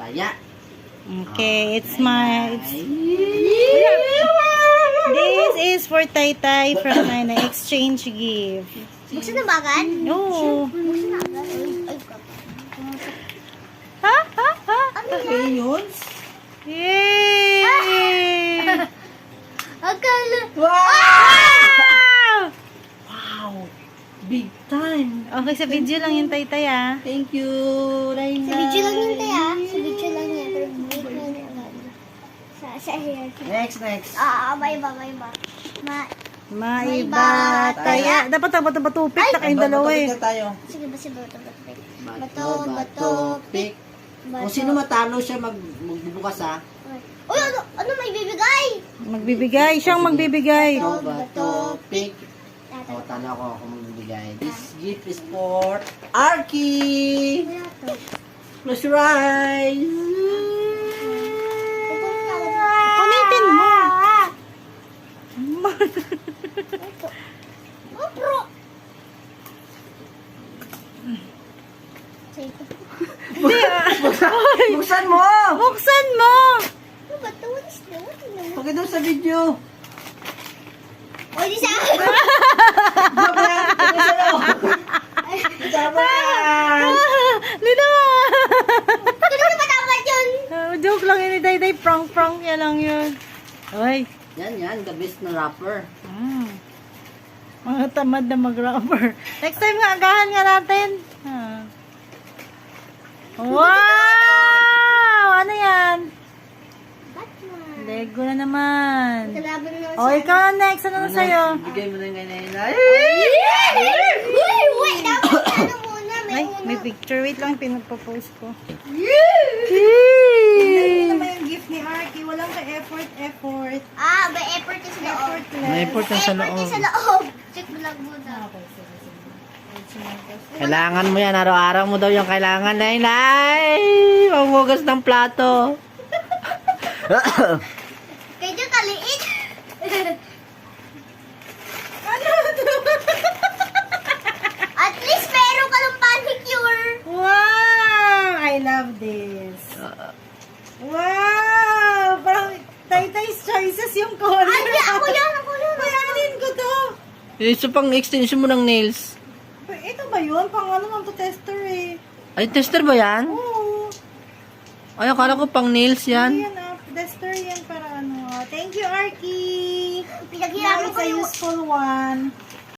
Taya. Okay, it's my... This is for Taytay from my exchange gift. Buksan na ba agad? No. Buksan na agad. Ay, Ha? Ha? Ha? Okay, yun. Yay! akala. Wow! Wow! Big time. Okay, sa video lang yung Taytay ah. Thank you, Raina. Sa video lang yun, Taya. Sa video lang yan. Pero wait na naman. Sa hair. Next. Maiba. Maiba. Taya. Dapat bato-bato-pick na kayong dalawa eh. Bato tayo. Sige, bato. Bato, pick. Kung sino matalo siya magbubukas ha. Uy, ano may bibigay? Magbibigay. Siyang magbibigay. Bato, pick. O, talo ako magbibigay. This gift is for Arky. Close your eyes. Punitin mo. Pro. Buksan mo! Buksan mo. Ano ba ito? What is that? Pakita mo sa video. Uy, di sa Lina. Ano na matapad yun? Joke lang yun. Day. Prank. Yan lang yun. Ay. Yan, the best na rapper. Mga tamad na mag-rubber. Next time nga, agahan nga natin. Wow! Ano yan? Batman. Lego na naman. Kalaban na O, ikaw na next. Ano na sa'yo? Bigay mo na yung ganyan. Wait, dapat ano muna. Ay, may picture. Wait lang, pinapopost ko. Hindi naman yung gift ni Arky. Walang ka-effort. May effort yung sa loob. May effort na sa Effort yung loob. sa loob. Check mo lang muna. Kailangan mo yan. Araw-araw mo daw yung kailangan. Nay! Maghugas ng plato. Kaya dyan kaliit. At least meron ka ng panicure. Wow! I love this. Wow! Parang Taytay's choices yung color. Ay, ako yan. Kuyanin ko to. Isa pang extension mo ng nails. Ito ba yun? Pang ano man to tester eh. Ay, tester ba yan? Oo. Ay, akala ko pang nails yan. Yan tester yan para ano. Thank you, Arky. Pinaghirapan Now ko it's a yung... useful one.